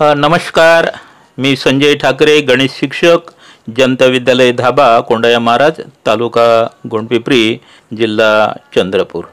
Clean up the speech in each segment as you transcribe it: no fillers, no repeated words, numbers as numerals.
नमस्कार, मी संजय ठाकरे, गणित शिक्षक, जनता विद्यालय धाबा, कोंडाया महाराज, तालुका गोंडपिंपरी, जिल्हा Chandrapur.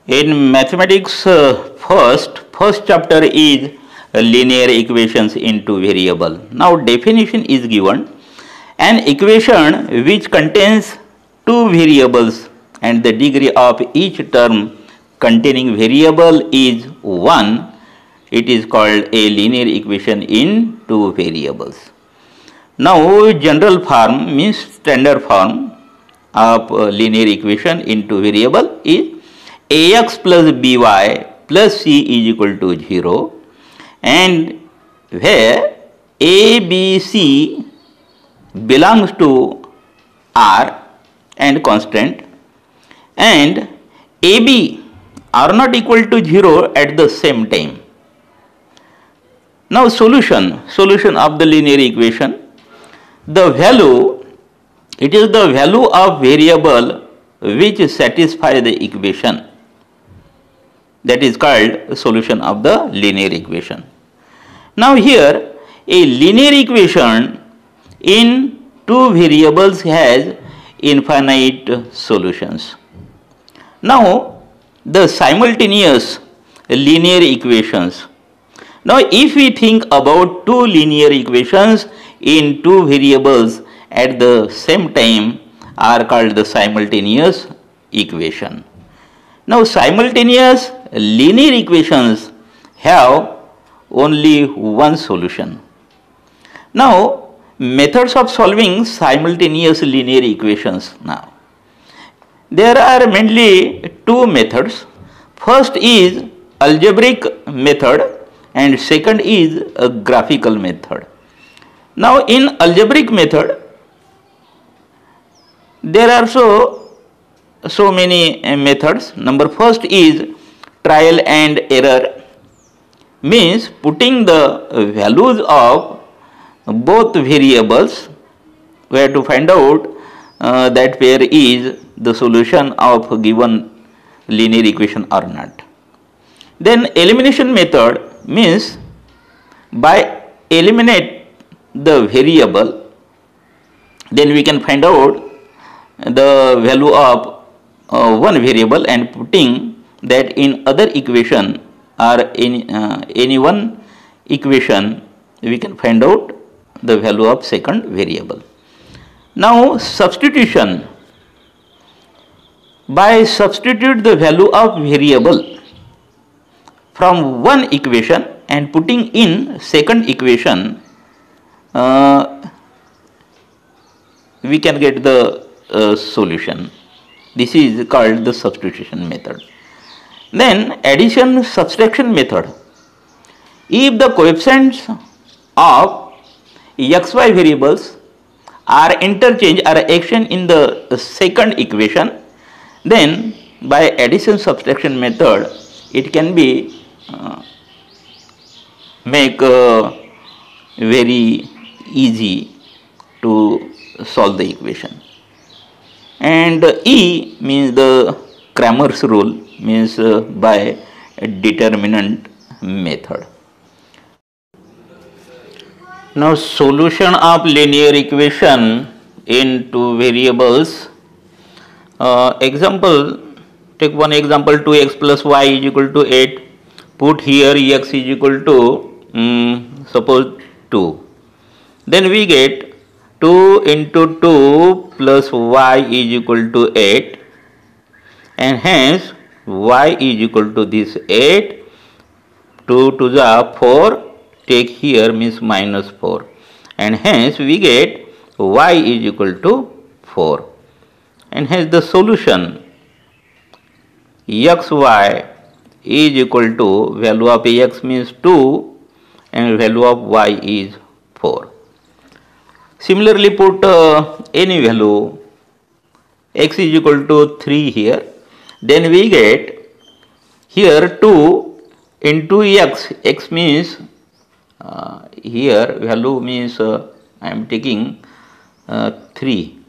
In mathematics, first chapter is linear equations in two variable. Now definition is given: an equation which contains two variables and the degree of each term containing variable is 1, it is called a linear equation in two variables. Now general form means standard form of linear equation in two variable is ax plus by plus c is equal to 0, and where a, b, c belongs to R and constant, and a, b are not equal to 0 at the same time. Now solution of the linear equation. The value, it is the value of variable which satisfy the equation, that is called solution of the linear equation. Now here a linear equation in two variables has infinite solutions. Now the simultaneous linear equations. Now if we think about two linear equations in two variables at the same time are called the simultaneous equation. Now simultaneous linear equations have only one solution. Now methods of solving simultaneous linear equations. Now there are mainly two methods. First is algebraic method and second is a graphical method. Now in algebraic method there are so many methods. Number first is trial and error, means putting the values of both variables, we have to find out that where is the solution of a given linear equation or not. Then elimination method means by eliminate the variable, then we can find out the value of one variable and putting that in other equation or in any one equation we can find out the value of second variable. Now substitution. By substitute the value of variable from one equation and putting in second equation, we can get the solution. This is called the substitution method. Then addition subtraction method. If the coefficients of xy variables are interchanged or exchanged in the second equation, then by addition subtraction method it can be make very easy to solve the equation. And E means the Cramer's rule, means by determinant method. Now solution of linear equation in two variables. Example, take one example, 2x plus y is equal to 8. Put here x is equal to suppose 2. Then we get 2 into 2 plus y is equal to 8, and hence y is equal to this 8. 2 to the 4, take here means minus 4, and hence we get y is equal to 4. And hence the solution xy is equal to value of x means 2 and value of y is 4. Similarly put any value, x is equal to 3 here, then we get here 2 into x means here value means I am taking 3.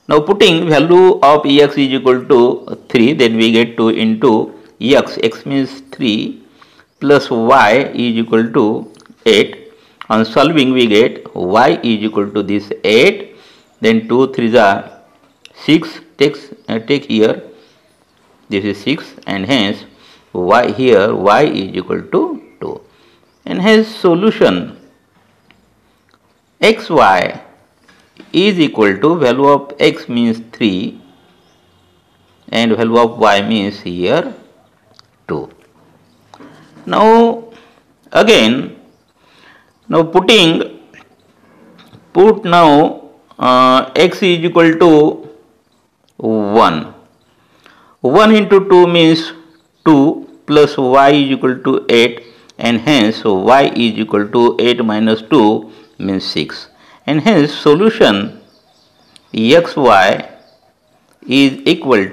Now putting value of x is equal to 3, then we get 2 into x means 3 plus y is equal to 8. On solving we get y is equal to this 8, then 2 3s are 6, take here, this is 6, and hence y here y is equal to 2, and hence solution xy is equal to value of x means 3 and value of y means here 2. Now again, now put now x is equal to 1. 1 into 2 means 2 plus y is equal to 8, and hence y is equal to 8 minus 2 means 6, and hence solution xy is equal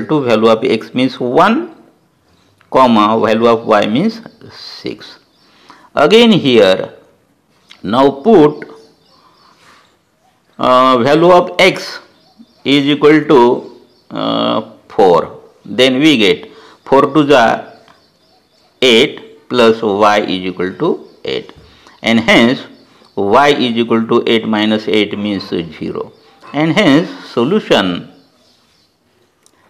to value of x means 1 comma value of y means 6. Again here, now put value of x is equal to 4, then we get 4 to the 8 plus y is equal to 8, and hence y is equal to 8 minus 8 means 0, and hence solution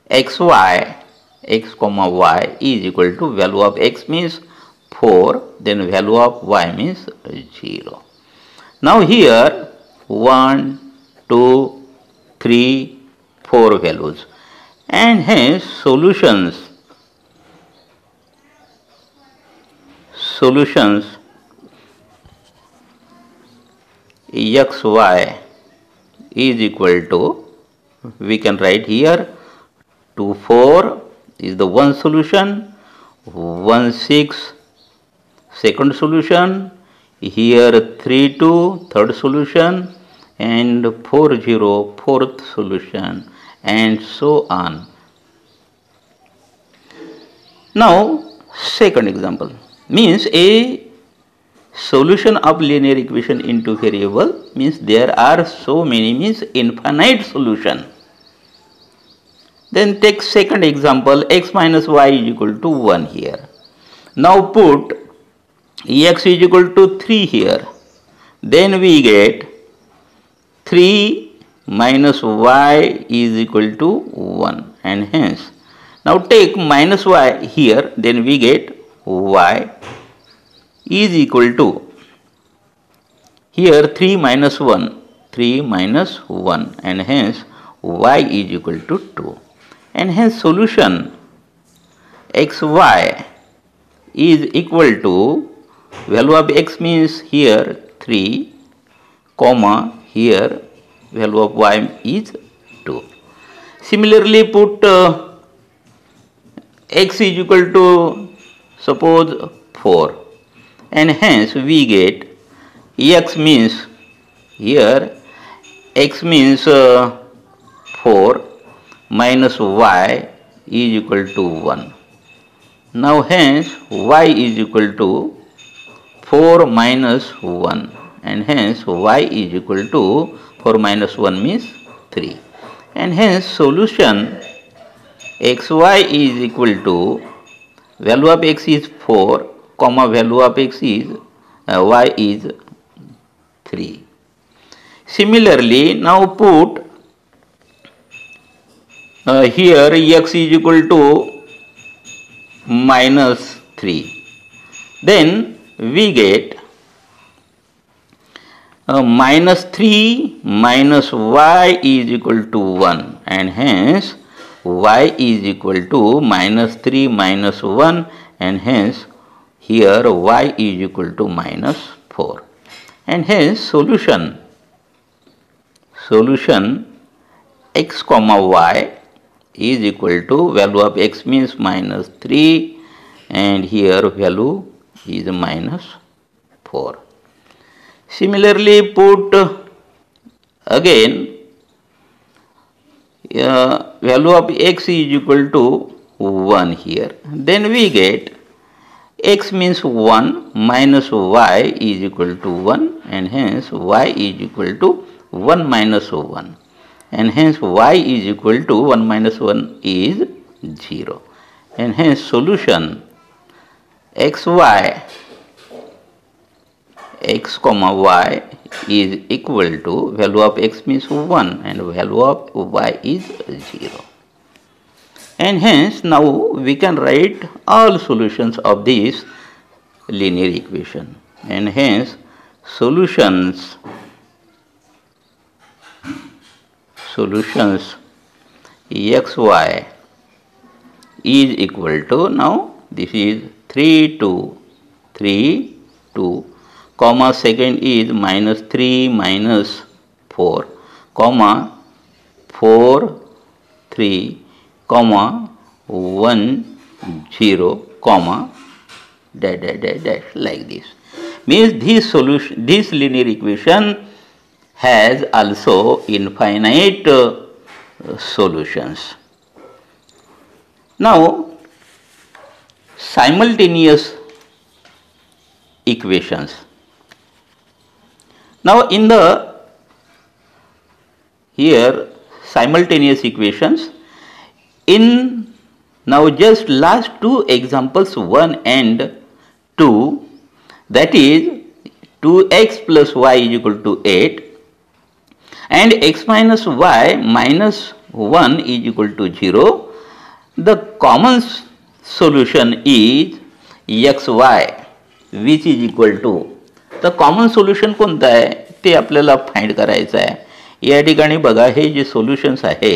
xy x comma y is equal to value of x means 4, then value of y means 0. Now here 1, 2, 3, 4 values, and hence solutions xy is equal to, we can write here 2 4 is the one solution, 1 6 second solution, here 3 2 third solution, and 4 0 fourth solution, and so on. Now second example means a solution of linear equation into variable means there are so many means infinite solution. Then take second example, x minus y is equal to 1 here. Now put x is equal to 3 here. Then we get 3 minus y is equal to 1, and hence now take minus y here, then we get y is equal to here 3 minus 1, and hence y is equal to 2, and hence solution xy is equal to value of x means here 3 comma here value of y is 2. Similarly put x is equal to suppose 4, and hence we get x means here x means 4 minus y is equal to 1. Now hence y is equal to 4 minus 1, and hence y is equal to 4 minus 1 means 3, and hence solution xy is equal to value of x is 4 comma value of x is y is 3. Similarly now put here x is equal to minus 3, then we get minus 3 minus y is equal to 1, and hence y is equal to minus 3 minus 1, and hence here y is equal to minus 4, and hence solution x comma y is equal to value of x means minus 3, and here value is minus 4. Similarly put again value of x is equal to 1 here, then we get x means 1 minus y is equal to 1, and hence y is equal to 1 minus 1, and hence y is equal to 1 minus 1 is 0, and hence solution xy x comma y is equal to value of x means 1 and value of y is 0. And hence now we can write all solutions of this linear equation, and hence solutions xy is equal to, now this is 3 2 3 2 comma second is minus 3 minus 4 comma 4 3 comma 1 0 comma dash dash dash dash, like this. Means this solution, this linear equation has also infinite solutions. Now simultaneous equations. Now in the here simultaneous equations, in now just last two examples 1 and 2, that is 2x plus y is equal to 8 and x minus y minus 1 is equal to 0, the common solution is xy which is equal to, the common solution कोणता आहे ते आपल्याला find करायचं आहे. या ठिकाणी बघा हे जे solutions आहे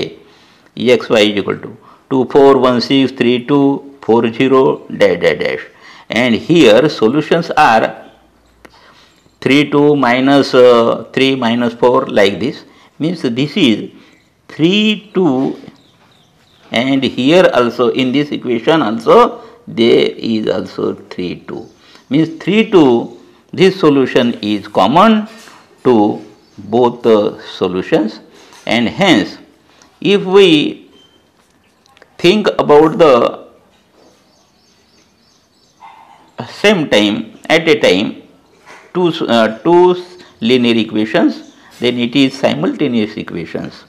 xy is equal to 2 4 1 6 3 2 4 0 dash dash dash, and here solutions are 3 2 minus 3 minus 4, like this. Means this is 3 2, and here also in this equation also there is also 3 2. Means 3 2, this solution is common to both the solutions, and hence if we think about the same time at a time two linear equations, then it is simultaneous equations.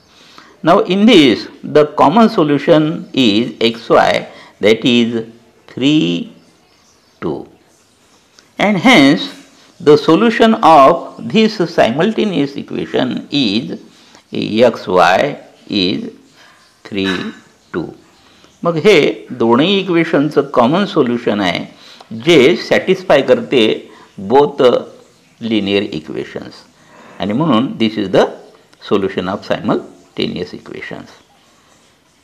Now in this the common solution is xy, that is 3 2, and hence the solution of this simultaneous equation is xy is 3 2. मग हे दोन्ही इक्वेशनचं common solution आहे जे satisfy करते both linear equations, आणि म्हणून this is the solution of simultaneous equations.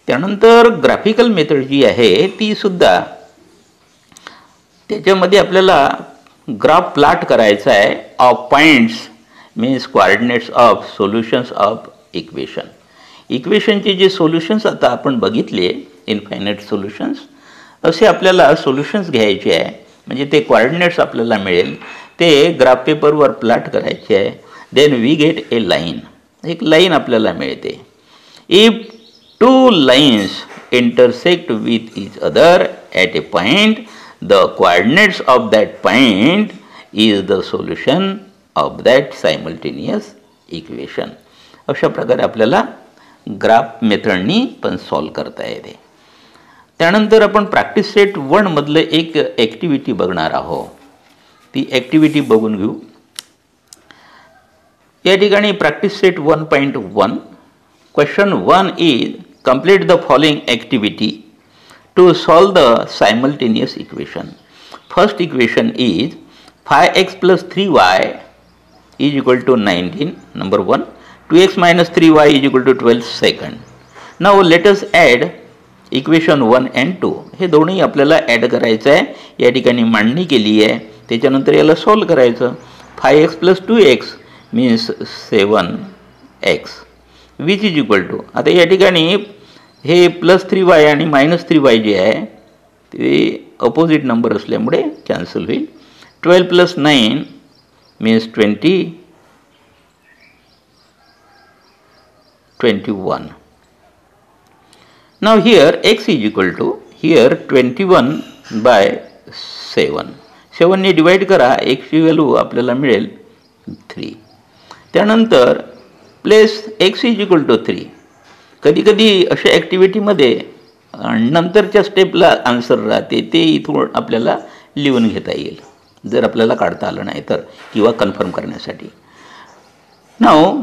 त्यानंतर graphical method जी आहे ती सुद्धा, त्याच्यामध्ये आपल्याला ग्राफ प्लॉट करायचा आहे of points means coordinates of solutions of equation. इक्वेशनचे जे सोल्युशन्स आता आपण बघितले इनफायनाईट सोल्युशन्स, असे आपल्याला सोल्युशन्स घ्यायचे आहे, म्हणजे ते कोऑर्डिनेट्स आपल्याला मिळेल, ते ग्राफ पेपरवर प्लॉट करायचे आहे. Then we get a line, एक लाईन आपल्याला मिळते. If two lines intersect with each other at a point, the coordinates of that point is the solution of that simultaneous equation. अशा प्रकारे आपल्याला ग्राफ मेथडनी पण सॉल्व करता येते. त्यानंतर आपण प्रॅक्टिस सेट 1 मधले एक ॲक्टिव्हिटी बघणार आहोत. ती ॲक्टिव्हिटी बघून घेऊ. या ठिकाणी practice set 1.1 question 1 is complete the following activity to solve the simultaneous equation. First equation is 5x plus 3y is equal to 19, number 1. 2x minus 3y is equal to 12, second. Now let us add equation 1 and 2. हे दोन्ही आपल्याला add करायचं आहे. या ठिकाणी मांडणी केली आहे, त्याच्यानंतर याला सॉल्व करायचं. 5x plus 2x means 7x which is equal to, आता या ठिकाणी हे प्लस 3y आणि मायनस 3y जे आहे ते अपोजिट नंबर असल्यामुळे कॅन्सल होईल. 12 plus 9 means 21. Now here x is equal to, here 21 by 7ने डिवाइड करा, एक्सची व्हॅल्यू आपल्याला मिळेल 3. त्यानंतर place x is equal to 3. कधी कधी अशा ॲक्टिव्हिटीमध्ये नंतरच्या स्टेपला आन्सर राहते, ते इथून आपल्याला लिहून घेता येईल जर आपल्याला काढता आलं नाही तर, किंवा कन्फर्म करण्यासाठी. Now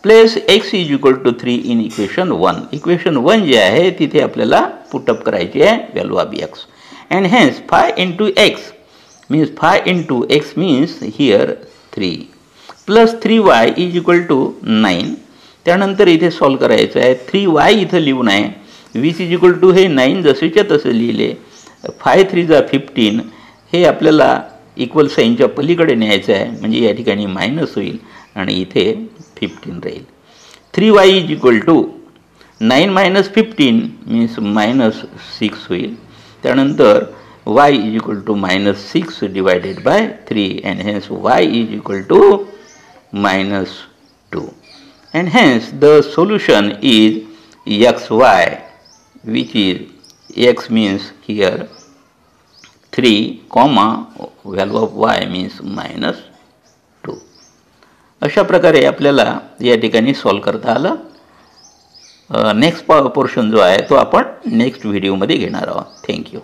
place x is equal to 3 in equation 1. Equation 1 जे आहे तिथे आपल्याला पुटअप करायची आहे value of x. And hence 5 into x means 5 into x means here 3 plus 3y is equal to 9. त्यानंतर इथे सॉल्व करायचं आहे. 3y इथं लिहून आहे, विच इज इक्वल टू हे 9 जसेच्या तसे लिहिले. 5 3 जा 15 हे आपल्याला इक्वल साईनच्या पलीकडे न्यायचं आहे, म्हणजे या ठिकाणी मायनस होईल आणि इथे 15 राहील. 3y is equal to 9 minus 15 means minus 6 होईल. त्यानंतर y is equal to minus 6 divided by 3 and hence y is equal to minus 2. And hence the solution is xy, which is x means here 3 comma value of y means minus 2. अशा प्रकारे आपल्याला या ठिकाणी solve करता आलं. Next portion जो आहे तो आपण नेक्स्ट व्हिडिओमध्ये घेणार आहोत. थँक्यू.